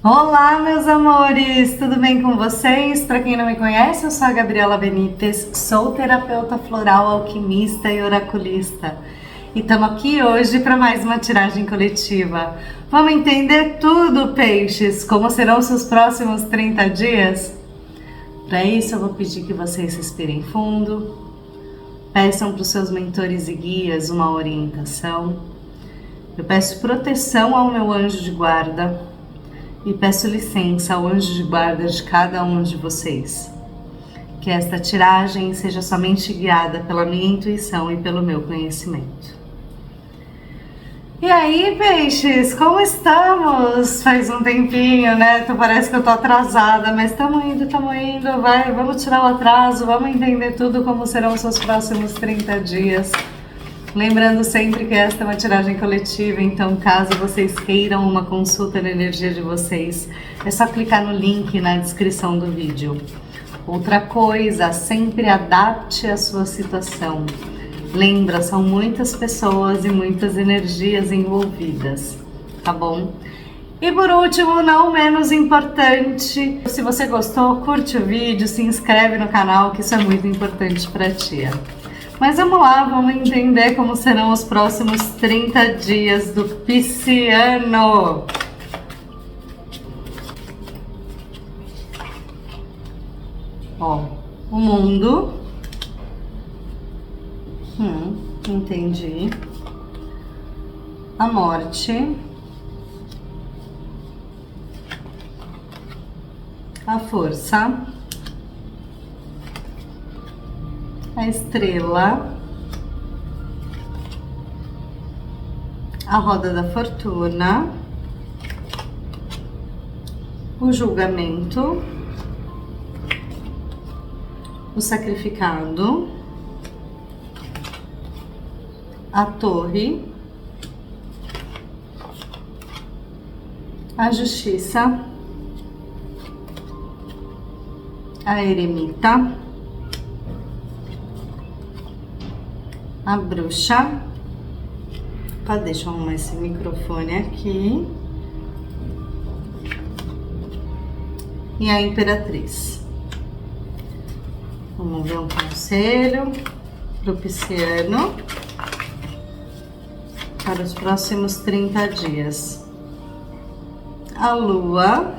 Olá, meus amores! Tudo bem com vocês? Para quem não me conhece, eu sou a Gabriela Benites, sou terapeuta floral, alquimista e oraculista. E estamos aqui hoje para mais uma tiragem coletiva. Vamos entender tudo, peixes! Como serão seus próximos 30 dias? Para isso, eu vou pedir que vocês respirem fundo, peçam para os seus mentores e guias uma orientação. Eu peço proteção ao meu anjo de guarda. E peço licença ao anjo de guarda de cada um de vocês. Que esta tiragem seja somente guiada pela minha intuição e pelo meu conhecimento. E aí, peixes, como estamos? Faz um tempinho, né? Parece que eu tô atrasada, mas estamos indo, vamos tirar o atraso, vamos entender tudo como serão os seus próximos 30 dias. Lembrando sempre que esta é uma tiragem coletiva, então caso vocês queiram uma consulta na energia de vocês, é só clicar no link na descrição do vídeo. Outra coisa, sempre adapte a sua situação. Lembra, são muitas pessoas e muitas energias envolvidas, tá bom? E por último, não menos importante, se você gostou, curte o vídeo, se inscreve no canal, que isso é muito importante pra ti. Mas vamos lá, vamos entender como serão os próximos 30 dias do pisciano. Ó, o mundo. Entendi. A morte. A força. A estrela, a roda da fortuna, o julgamento, o sacrificado, a torre, a justiça, a eremita, a bruxa. Deixa eu arrumar esse microfone aqui. E a imperatriz. Vamos ver um conselho pro pisciano para os próximos 30 dias. A lua.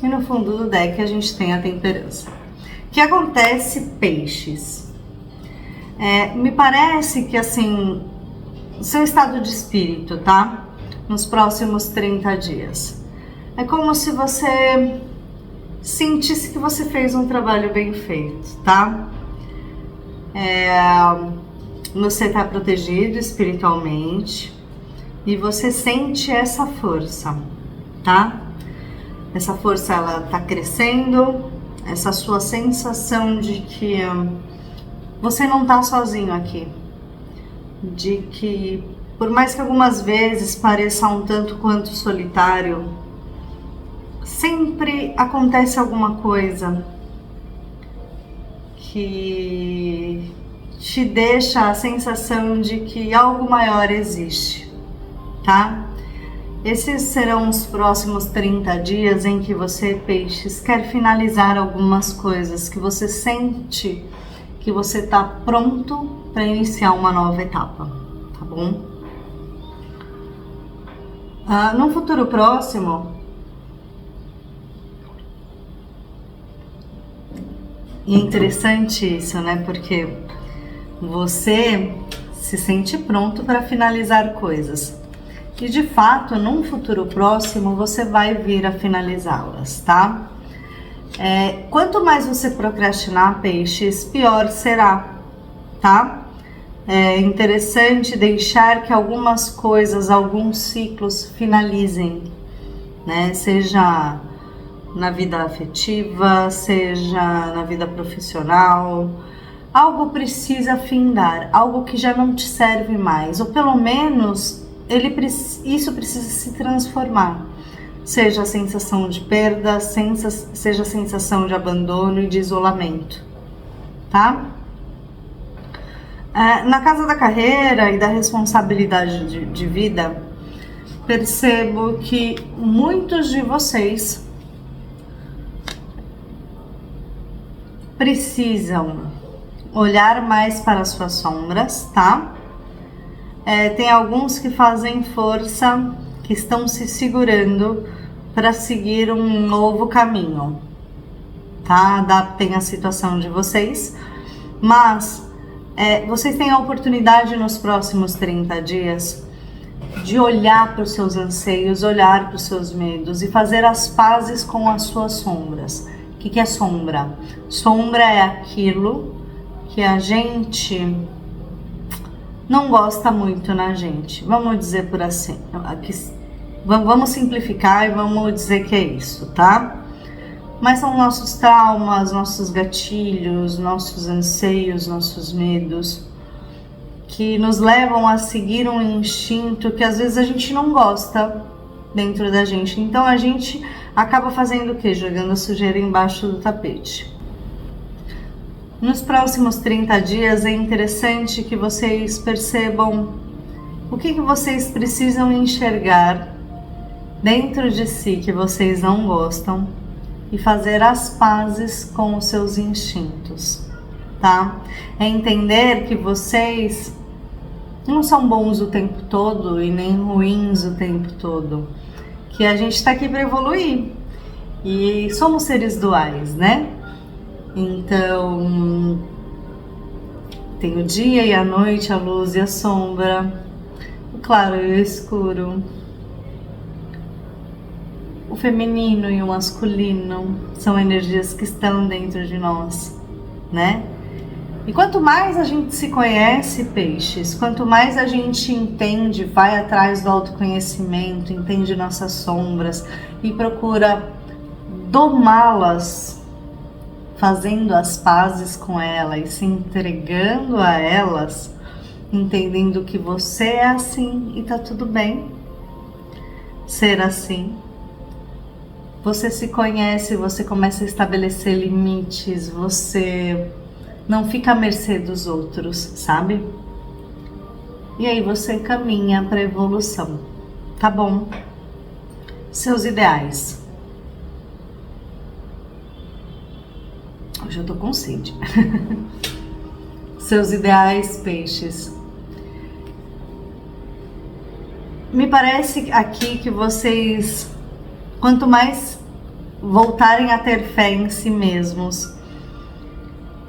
E no fundo do deck a gente tem a temperança. O que acontece, peixes? Me parece que assim, o seu estado de espírito, tá? Nos próximos 30 dias. É como se você sentisse que você fez um trabalho bem feito, tá? Você tá protegido espiritualmente e você sente essa força, tá? Essa força, ela tá crescendo, essa sua sensação de que você não tá sozinho aqui, de que por mais que algumas vezes pareça um tanto quanto solitário, sempre acontece alguma coisa que te deixa a sensação de que algo maior existe, tá? Esses serão os próximos 30 dias em que você, peixes, quer finalizar algumas coisas que você sente que você está pronto para iniciar uma nova etapa, tá bom? No futuro próximo, e é interessante isso, né? Porque você se sente pronto para finalizar coisas. E de fato, num futuro próximo, você vai vir a finalizá-las, tá? Quanto mais você procrastinar, peixes, pior será, tá? É interessante deixar que algumas coisas, alguns ciclos finalizem, né? Seja na vida afetiva, seja na vida profissional. Algo precisa findar, algo que já não te serve mais, ou pelo menos isso precisa se transformar. Seja a sensação de perda, seja a sensação de abandono e de isolamento, tá? Na casa da carreira e da responsabilidade de vida, percebo que muitos de vocês precisam olhar mais para as suas sombras, tá? Tem alguns que fazem força, que estão se segurando para seguir um novo caminho, tá? Adaptem a situação de vocês, mas vocês têm a oportunidade nos próximos 30 dias de olhar para os seus anseios, olhar para os seus medos e fazer as pazes com as suas sombras. O que é sombra? Sombra é aquilo que a gente não gosta muito na gente. Vamos dizer por assim. Vamos simplificar e vamos dizer que é isso, tá? Mas são nossos traumas, nossos gatilhos, nossos anseios, nossos medos, que nos levam a seguir um instinto que às vezes a gente não gosta dentro da gente. Então a gente acaba fazendo o quê? Jogando a sujeira embaixo do tapete. Nos próximos 30 dias é interessante que vocês percebam o que vocês precisam enxergar dentro de si que vocês não gostam e fazer as pazes com os seus instintos, tá? É entender que vocês não são bons o tempo todo e nem ruins o tempo todo, que a gente tá aqui para evoluir e somos seres duais, né? Então, tem o dia e a noite, a luz e a sombra, o claro e o escuro, o feminino e o masculino, são energias que estão dentro de nós, né? E quanto mais a gente se conhece, peixes, quanto mais a gente entende, vai atrás do autoconhecimento, entende nossas sombras e procura domá-las, fazendo as pazes com elas e se entregando a elas, entendendo que você é assim e tá tudo bem ser assim. Você se conhece, você começa a estabelecer limites, você não fica à mercê dos outros, sabe? E aí você caminha para a evolução, tá bom? Seus ideais. Hoje eu tô com sede. Seus ideais, peixes. Me parece aqui que vocês, quanto mais voltarem a ter fé em si mesmos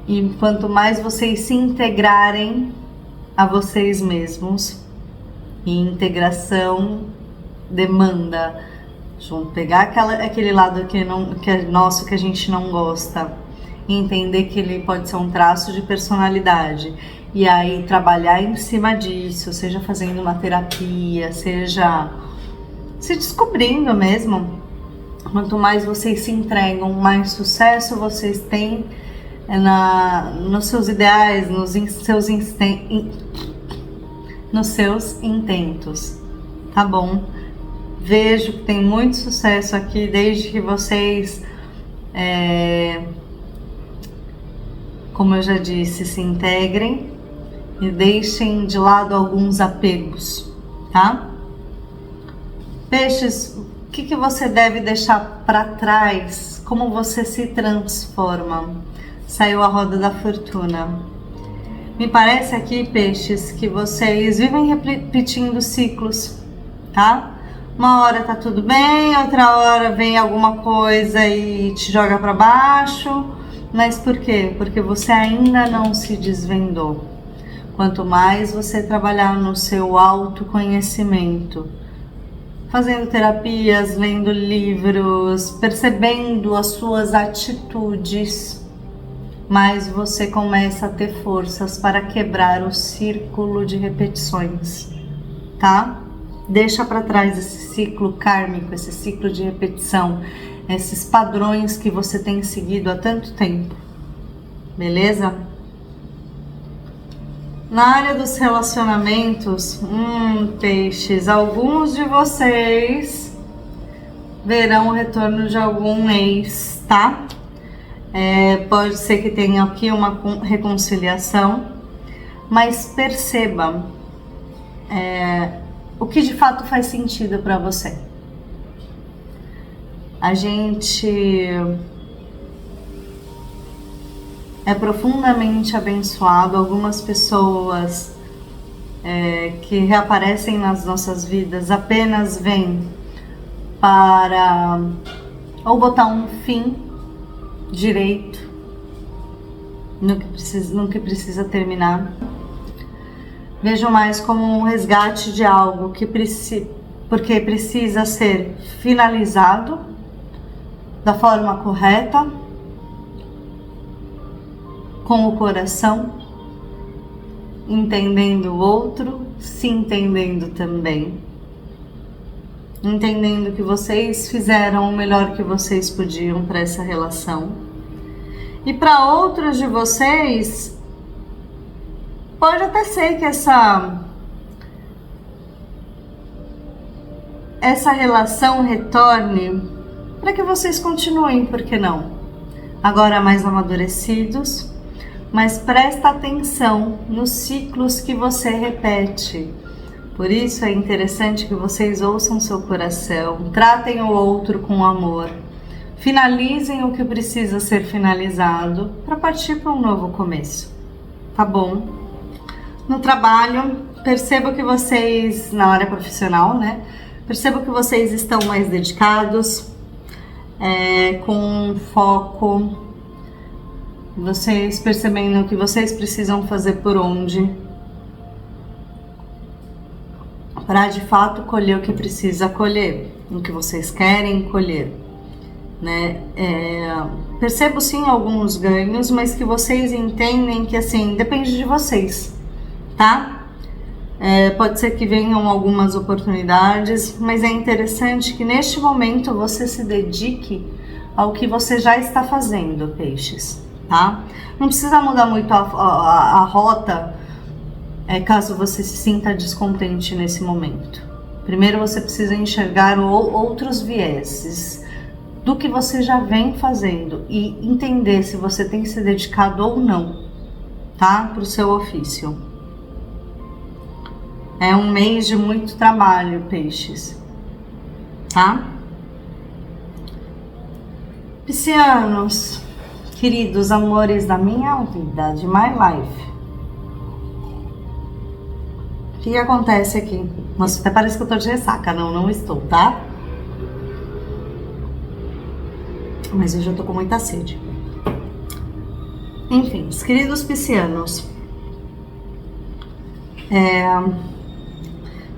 e quanto mais vocês se integrarem a vocês mesmos, e integração demanda, vamos pegar aquele lado que é nosso, que a gente não gosta, e entender que ele pode ser um traço de personalidade, e aí trabalhar em cima disso, seja fazendo uma terapia, seja se descobrindo mesmo. Quanto mais vocês se entregam, mais sucesso vocês têm nos seus ideais, nos seus intentos, tá bom? Vejo que tem muito sucesso aqui, desde que vocês, como eu já disse, se integrem e deixem de lado alguns apegos, tá? Peixes, o que você deve deixar para trás? Como você se transforma? Saiu a roda da fortuna. Me parece aqui, peixes, que vocês vivem repetindo ciclos, tá? Uma hora tá tudo bem, outra hora vem alguma coisa e te joga para baixo. Mas por quê? Porque você ainda não se desvendou. Quanto mais você trabalhar no seu autoconhecimento, fazendo terapias, lendo livros, percebendo as suas atitudes, mais você começa a ter forças para quebrar o círculo de repetições, tá? Deixa para trás esse ciclo kármico, esse ciclo de repetição, esses padrões que você tem seguido há tanto tempo, beleza? Na área dos relacionamentos, peixes, alguns de vocês verão o retorno de algum ex, tá? Pode ser que tenha aqui uma reconciliação, mas perceba, o que de fato faz sentido para você. A gente é profundamente abençoado. Algumas pessoas que reaparecem nas nossas vidas apenas vêm para ou botar um fim direito no que precisa terminar. Vejo mais como um resgate de algo porque precisa ser finalizado da forma correta, com o coração, entendendo o outro, se entendendo também, entendendo que vocês fizeram o melhor que vocês podiam para essa relação. E para outros de vocês, pode até ser que essa relação retorne para que vocês continuem, por que não? Agora mais amadurecidos, mas presta atenção nos ciclos que você repete. Por isso é interessante que vocês ouçam seu coração, tratem o outro com amor, finalizem o que precisa ser finalizado para partir para um novo começo, tá bom? No trabalho, percebo que vocês, na área profissional, né? Percebo que vocês estão mais dedicados, com foco, vocês percebendo o que vocês precisam fazer por onde, para de fato colher o que precisa colher, o que vocês querem colher, né? Percebo sim alguns ganhos, mas que vocês entendem que assim, depende de vocês, tá? Pode ser que venham algumas oportunidades, mas é interessante que neste momento você se dedique ao que você já está fazendo, peixes, tá? Não precisa mudar muito a rota, caso você se sinta descontente nesse momento. Primeiro você precisa enxergar outros vieses do que você já vem fazendo e entender se você tem se dedicado ou não, tá? Para o seu ofício. É um mês de muito trabalho, peixes, tá? Piscianos, queridos amores da minha vida, de my life. O que acontece aqui? Nossa, até parece que eu tô de ressaca. Não estou, tá? Mas hoje eu tô com muita sede. Enfim, os queridos piscianos,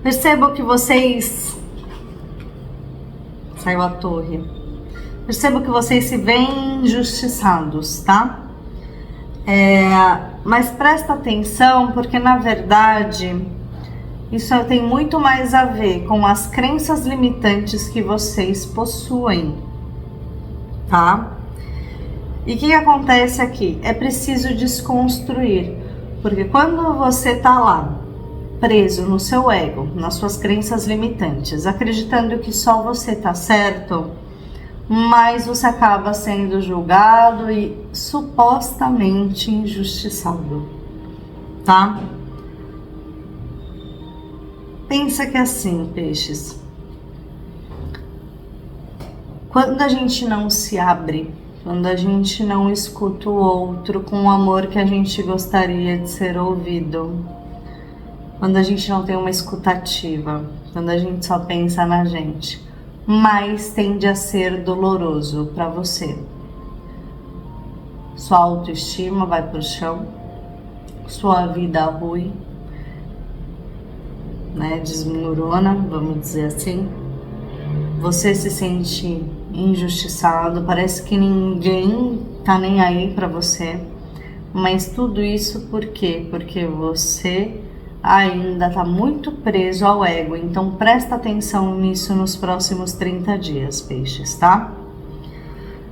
percebo que vocês... Saiu a torre. Percebo que vocês se veem injustiçados, tá? Mas presta atenção, porque na verdade isso tem muito mais a ver com as crenças limitantes que vocês possuem, tá? E o que acontece aqui? É preciso desconstruir, porque quando você tá lá preso no seu ego, nas suas crenças limitantes, acreditando que só você tá certo, mas você acaba sendo julgado e supostamente injustiçado, tá? Pensa que é assim, peixes, quando a gente não se abre, quando a gente não escuta o outro com o amor que a gente gostaria de ser ouvido, quando a gente não tem uma escutativa, quando a gente só pensa na gente, mais tende a ser doloroso para você. Sua autoestima vai pro chão, sua vida rui, né, desmorona, vamos dizer assim. Você se sente injustiçado, parece que ninguém tá nem aí para você. Mas tudo isso por quê? Porque você ainda tá muito preso ao ego. Então presta atenção nisso nos próximos 30 dias, peixes, tá?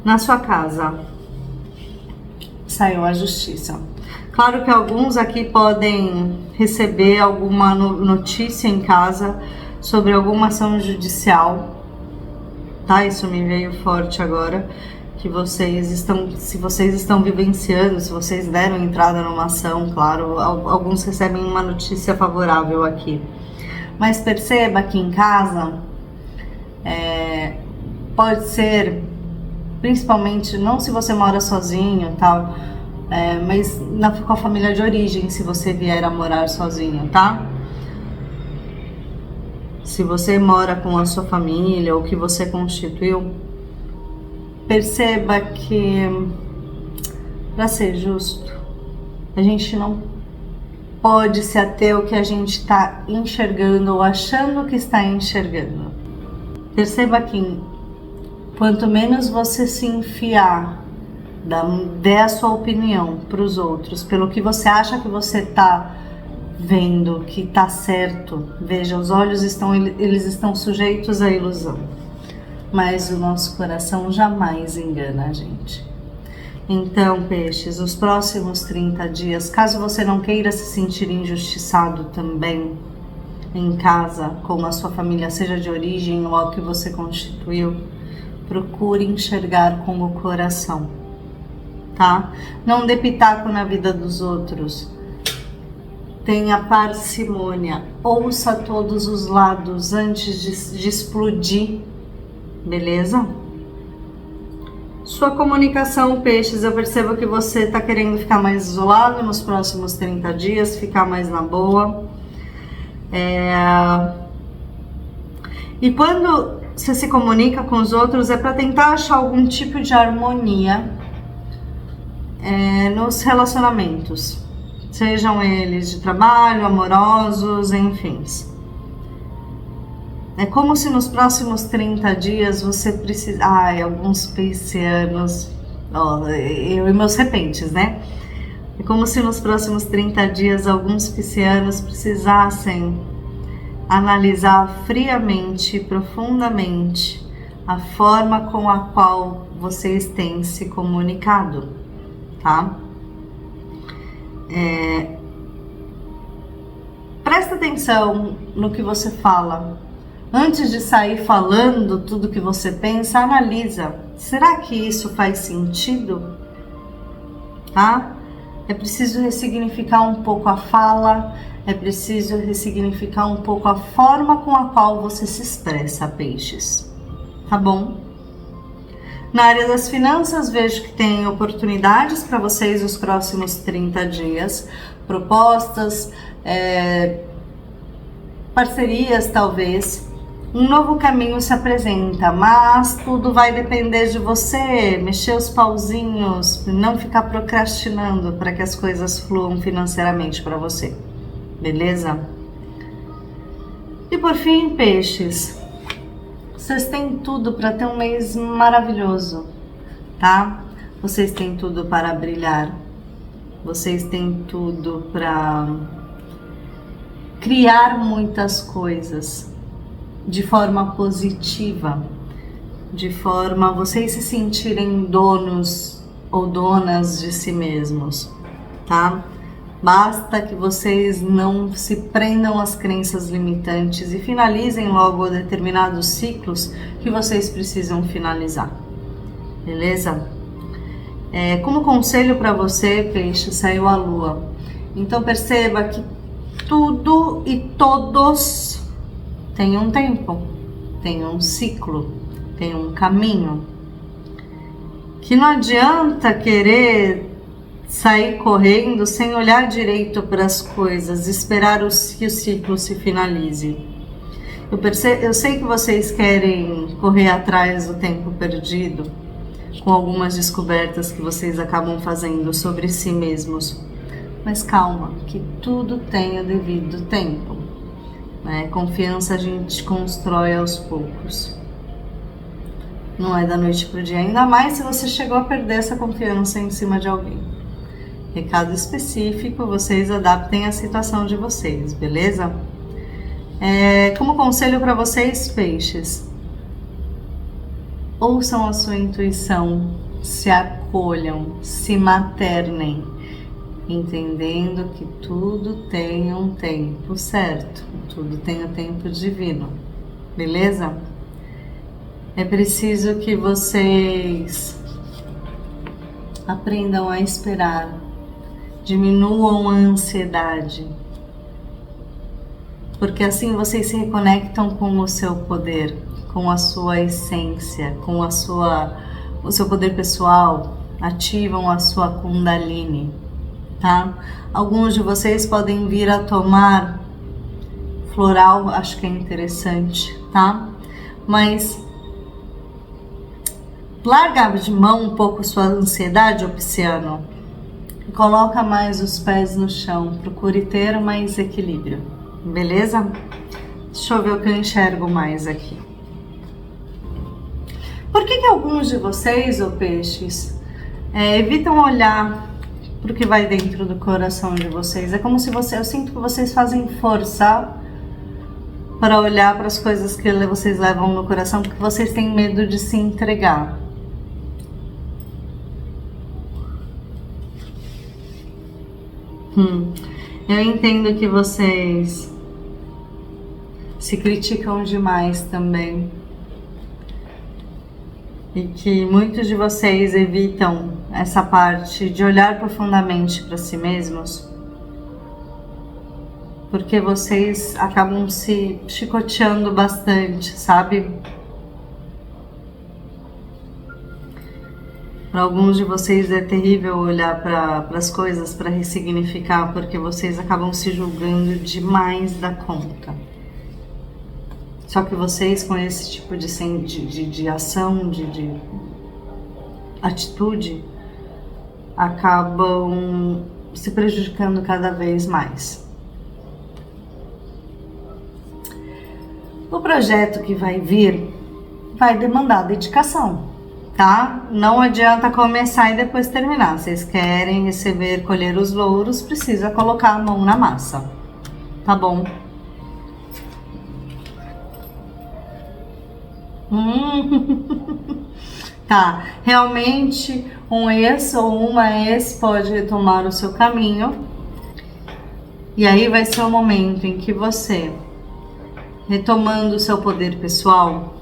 Na sua casa saiu a justiça. Claro que alguns aqui podem receber alguma notícia em casa sobre alguma ação judicial, tá? Isso me veio forte agora, que vocês estão, se vocês estão vivenciando, se vocês deram entrada numa ação, claro, alguns recebem uma notícia favorável aqui. Mas perceba que em casa pode ser, principalmente, não se você mora sozinho e tal, mas com a família de origem, se você vier a morar sozinho, tá? Se você mora com a sua família ou que você constituiu, perceba que, para ser justo, a gente não pode se ater ao que a gente está enxergando ou achando que está enxergando. Perceba que quanto menos você se enfiar, dê a sua opinião para os outros, pelo que você acha que você está vendo, que está certo. Veja, os olhos eles estão sujeitos à ilusão, mas o nosso coração jamais engana a gente. Então, peixes, os próximos 30 dias, caso você não queira se sentir injustiçado também em casa, com a sua família, seja de origem ou a que você constituiu, procure enxergar com o coração, tá? Não dê pitaco na vida dos outros. Tenha parcimônia, ouça todos os lados antes de explodir, beleza? Sua comunicação, peixes, eu percebo que você está querendo ficar mais isolado nos próximos 30 dias, ficar mais na boa. E quando você se comunica com os outros, é para tentar achar algum tipo de harmonia nos relacionamentos. Sejam eles de trabalho, amorosos, enfim. É como se nos próximos 30 dias você precisa... alguns piscianos... eu e meus repentes, né? É como se nos próximos 30 dias alguns piscianos precisassem analisar friamente e profundamente a forma com a qual vocês têm se comunicado, tá? Presta atenção no que você fala. Antes de sair falando tudo que você pensa, analisa. Será que isso faz sentido? Tá? É preciso ressignificar um pouco a fala, é preciso ressignificar um pouco a forma com a qual você se expressa, peixes. Tá bom? Na área das finanças, vejo que tem oportunidades para vocês nos próximos 30 dias. Propostas, parcerias talvez. Um novo caminho se apresenta, mas tudo vai depender de você, mexer os pauzinhos, não ficar procrastinando para que as coisas fluam financeiramente para você, beleza? E por fim, peixes, vocês têm tudo para ter um mês maravilhoso, tá? Vocês têm tudo para brilhar, vocês têm tudo para criar muitas coisas de forma positiva, de forma a vocês se sentirem donos ou donas de si mesmos, tá? Basta que vocês não se prendam às crenças limitantes e finalizem logo determinados ciclos que vocês precisam finalizar, beleza? Como conselho para você, peixe, saiu a lua. Então perceba que tudo e todos tem um tempo, tem um ciclo, tem um caminho. Que não adianta querer sair correndo sem olhar direito para as coisas, esperar que o ciclo se finalize. Eu sei que vocês querem correr atrás do tempo perdido, com algumas descobertas que vocês acabam fazendo sobre si mesmos. Mas calma, que tudo tem o devido tempo. Confiança a gente constrói aos poucos. Não é da noite pro dia, ainda mais se você chegou a perder essa confiança em cima de alguém. Recado específico, vocês adaptem a situação de vocês, beleza? Como conselho para vocês, peixes, ouçam a sua intuição, se acolham, se maternem, entendendo que tudo tem um tempo certo, tudo tem o tempo divino, beleza? É preciso que vocês aprendam a esperar, diminuam a ansiedade, porque assim vocês se reconectam com o seu poder, com a sua essência, com o seu poder pessoal, ativam a sua Kundalini, tá? Alguns de vocês podem vir a tomar floral, acho que é interessante, tá? Mas larga de mão um pouco sua ansiedade, ô Pisciano, e coloca mais os pés no chão, procure ter mais equilíbrio, beleza? Deixa eu ver o que eu enxergo mais aqui. Por que alguns de vocês, ô peixes, evitam olhar para o que vai dentro do coração de vocês? É como se eu sinto que vocês fazem força para olhar para as coisas que vocês levam no coração, porque vocês têm medo de se entregar. Eu entendo que vocês se criticam demais também. E que muitos de vocês evitam essa parte de olhar profundamente para si mesmos, porque vocês acabam se chicoteando bastante, sabe? Para alguns de vocês é terrível olhar para as coisas, para ressignificar, porque vocês acabam se julgando demais da conta. Só que vocês, com esse tipo de ação, de atitude, acabam se prejudicando cada vez mais. O projeto que vai vir vai demandar dedicação, tá? Não adianta começar e depois terminar. Vocês querem receber, colher os louros, precisa colocar a mão na massa, tá bom? Tá, realmente um ex ou uma ex pode retomar o seu caminho, e aí vai ser o momento em que você, retomando o seu poder pessoal,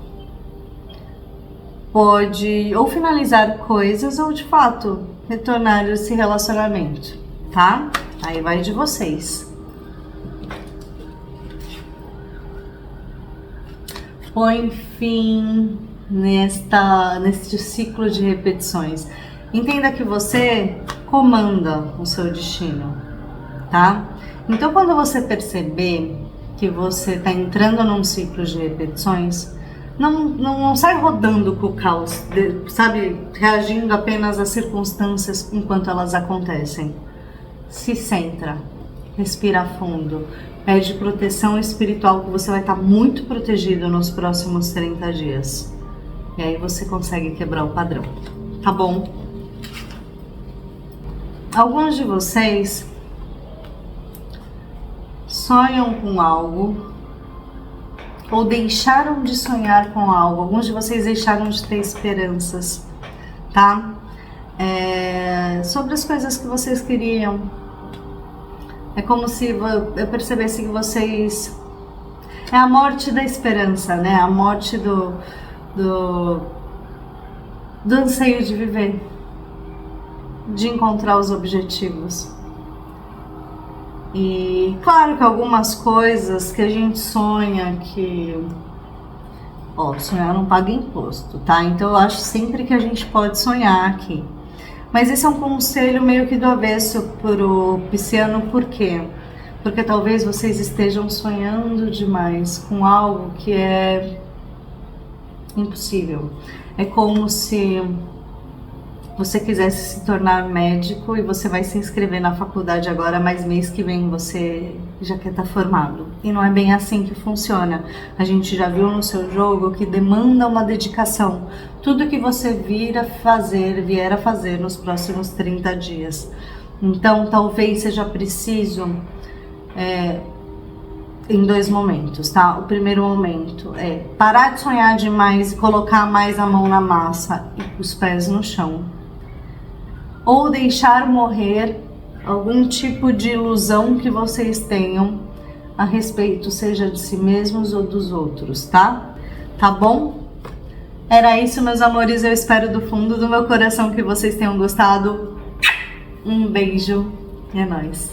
pode ou finalizar coisas ou de fato retornar esse relacionamento, tá? Aí vai de vocês. Põe fim neste ciclo de repetições. Entenda que você comanda o seu destino, tá? Então, quando você perceber que você está entrando num ciclo de repetições, não sai rodando com o caos, sabe? Reagindo apenas às circunstâncias enquanto elas acontecem. Se centra, respira fundo. Pede proteção espiritual, que você vai estar muito protegido nos próximos 30 dias. E aí você consegue quebrar o padrão, tá bom? Alguns de vocês sonham com algo ou deixaram de sonhar com algo. Alguns de vocês deixaram de ter esperanças, tá? Sobre as coisas que vocês queriam. É como se eu percebesse que vocês... É a morte da esperança, né? A morte do anseio de viver, de encontrar os objetivos. E claro que algumas coisas que a gente sonha que... sonhar não paga imposto, tá? Então eu acho sempre que a gente pode sonhar aqui. Mas esse é um conselho meio que do avesso pro pisciano, por quê? Porque talvez vocês estejam sonhando demais com algo que é impossível. É como se você quisesse se tornar médico e você vai se inscrever na faculdade agora, mas mês que vem você já quer estar formado. E não é bem assim que funciona. A gente já viu no seu jogo que demanda uma dedicação. Tudo que você vier a fazer nos próximos 30 dias. Então, talvez seja preciso em 2 momentos, tá? O primeiro momento é parar de sonhar demais e colocar mais a mão na massa e os pés no chão. Ou deixar morrer algum tipo de ilusão que vocês tenham a respeito, seja de si mesmos ou dos outros, tá? Tá bom? Era isso, meus amores. Eu espero do fundo do meu coração que vocês tenham gostado. Um beijo e é nóis.